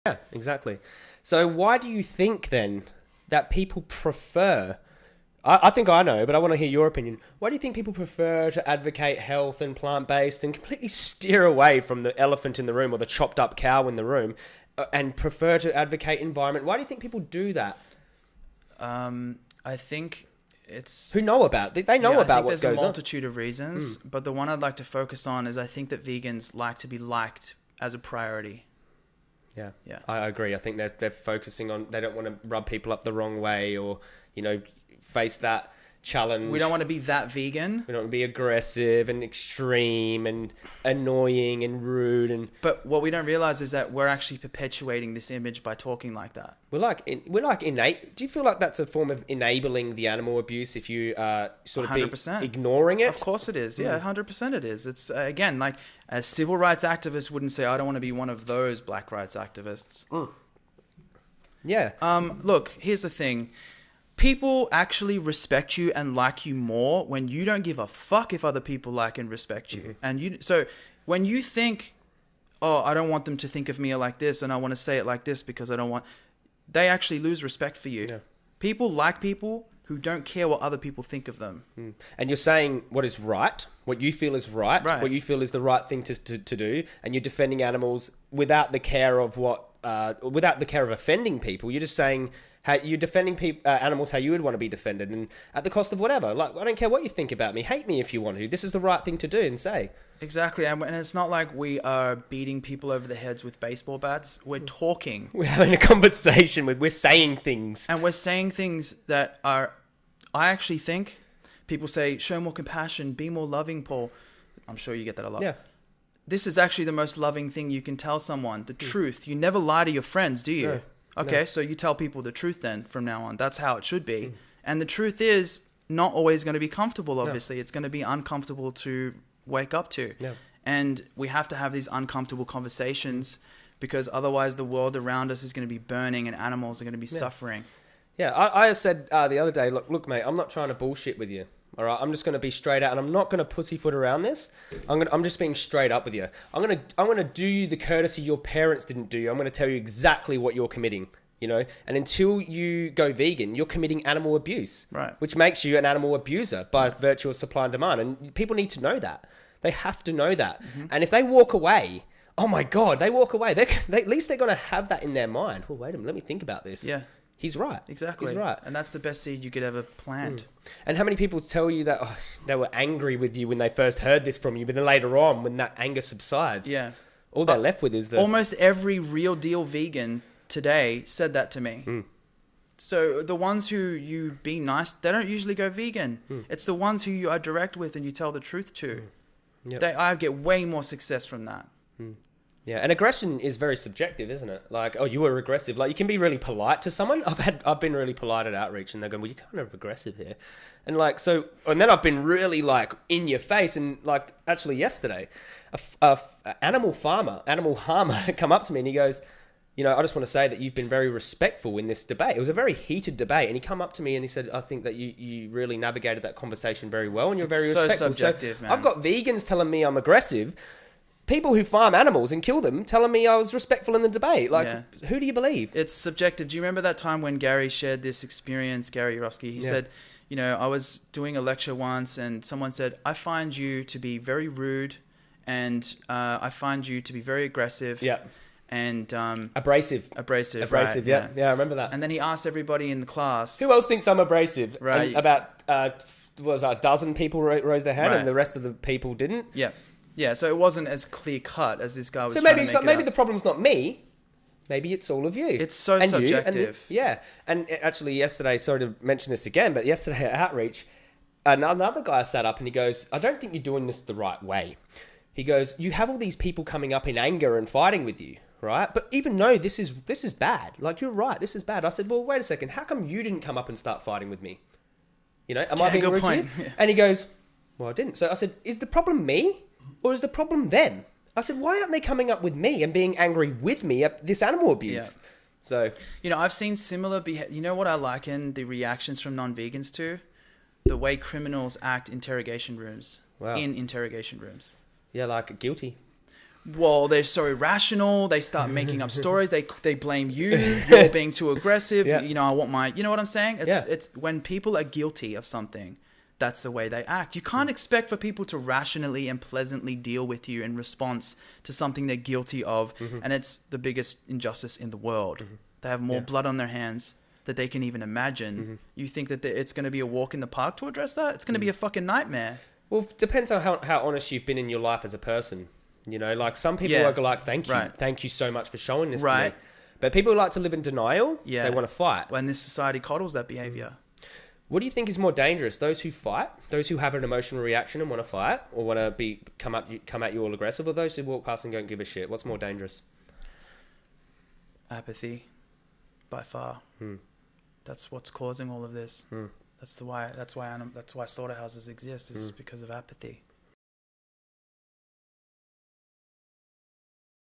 Yeah, exactly. So why do you think then that people prefer? I think I know, but I want to hear your opinion. Why do you think people prefer to advocate health and plant-based and completely steer away from the elephant in the room or the chopped up cow in the room and prefer to advocate environment? Why do you think people do that? I think it's... Who know about it? They know Yeah, I about think what there's goes a on. multitude of reasons, but the one I'd like to focus on is I think that vegans like to be liked as a priority. Yeah, Yeah. I agree. I think they're focusing on, they don't want to rub people up the wrong way or, face that challenge. We don't want to be that vegan. We don't want to be aggressive and extreme and annoying and rude. And But what we don't realize is that we're actually perpetuating this image by talking like that. we're like innate. Do you feel like that's a form of enabling the animal abuse if you sort of be 100%. ignoring it? Of course it is. Yeah, 100% it is. It's, again, like a civil rights activist wouldn't say, I don't want to be one of those black rights activists. Yeah. Look, here's the thing. People actually respect you and like you more when you don't give a fuck if other people like and respect you. And so when you think, oh, I don't want them to think of me like this and I want to say it like this because I don't want... They actually lose respect for you. Yeah. People like people who don't care what other people think of them. And you're saying what is right, what you feel is right, Right. what you feel is the right thing to do, and you're defending animals without the care of without the care of offending people. You're just saying how you're defending animals how you would want to be defended, and at the cost of whatever. Like, I don't care what you think about me. Hate me if you want to. This is the right thing to do and say. Exactly. And it's not like we are beating people over the heads with baseball bats. We're talking. We're having a conversation we're saying things. And we're saying things that are... I actually think people say, show more compassion, be more loving, Paul. I'm sure you get that a lot. Yeah. This is actually the most loving thing you can tell someone, the truth. You never lie to your friends, do you? No. Okay, so you tell people the truth then from now on. That's how it should be. And the truth is not always going to be comfortable, obviously. It's going to be uncomfortable to wake up to. Yeah. And we have to have these uncomfortable conversations because otherwise the world around us is going to be burning and animals are going to be suffering. Yeah, I said the other day, look, mate, I'm not trying to bullshit with you. All right, I'm just going to be straight out, and I'm not going to pussyfoot around this. I'm just being straight up with you. I'm going to do you the courtesy your parents didn't do you. I'm going to tell you exactly what you're committing. And until you go vegan, you're committing animal abuse, Right. which makes you an animal abuser by virtue of supply and demand. And people need to know that. They have to know that. And if they walk away, oh my God, they walk away. At least they're going to have that in their mind. Well, wait a minute, let me think about this. Yeah. He's right. Exactly. He's right. And that's the best seed you could ever plant. And how many people tell you that they were angry with you when they first heard this from you, but then later on, when that anger subsides, Yeah. all they're left with is the... Almost every real deal vegan today said that to me. So the ones who you be nice, they don't usually go vegan. It's the ones who you are direct with and you tell the truth to. Yep. I get way more success from that. Yeah, and aggression is very subjective, isn't it? Like, oh, you were aggressive. Like, you can be really polite to someone. I've been really polite at outreach, and they're going, well, you're kind of aggressive here. And like, so, and then I've been really like in your face, and like, actually yesterday, a animal harmer come up to me and he goes, I just want to say that you've been very respectful in this debate. It was a very heated debate, and he come up to me and he said, I think that you really navigated that conversation very well, and you're very so respectful. subjective, man. I've got vegans telling me I'm aggressive. People who farm animals and kill them telling me I was respectful in the debate. Like, who do you believe? It's subjective. Do you remember that time when Gary shared this experience, Gary Yorosky? He said, I was doing a lecture once and someone said, I find you to be very rude and I find you to be very aggressive. Yeah. And Abrasive. Abrasive, Right, yeah. Yeah, I remember that. And then he asked everybody in the class. Who else thinks I'm abrasive? Right. And about, a dozen people rose their hand Right. and the rest of the people didn't? Yeah. Yeah, so it wasn't as clear cut as this guy was So trying maybe to make maybe it the up. problem's not me. Maybe it's all of you. It's so and you, subjective. And actually yesterday, sorry to mention this again, but yesterday at Outreach, another guy sat up and he goes, I don't think you're doing this the right way. He goes, you have all these people coming up in anger and fighting with you, right? But even though this is bad, like you're right, this is bad. I said, well, wait a second, how come you didn't come up and start fighting with me? Am I being good rude to you? point. Yeah. And he goes, well, I didn't. So I said, is the problem me? Or is the problem them? I said, why aren't they coming up with me and being angry with me at this animal abuse? Yeah. So, I've seen similar behavior. You know what I liken the reactions from non-vegans to? The way criminals act in interrogation rooms. Wow. In interrogation rooms. yeah, like guilty. well, they're so irrational. They start making up stories. They blame you. You're being too aggressive. Yeah. You know, I want my. You know what I'm saying? Yeah. It's when people are guilty of something, that's the way they act. You can't expect for people to rationally and pleasantly deal with you in response to something they're guilty of, and it's the biggest injustice in the world. They have more blood on their hands that they can even imagine. You think that it's going to be a walk in the park to address that? It's going to be a fucking nightmare. Well, it depends on how honest you've been in your life as a person. You know, like some people are like, thank you. Right. Thank you so much for showing this to Right. me. But people who like to live in denial, Yeah. they want to fight. When this society coddles that behavior. What do you think is more dangerous? Those who fight, those who have an emotional reaction and want to fight, or want to come at you all aggressive, or those who walk past and don't give a shit? What's more dangerous? Apathy, by far. That's what's causing all of this. That's why slaughterhouses exist, is because of apathy.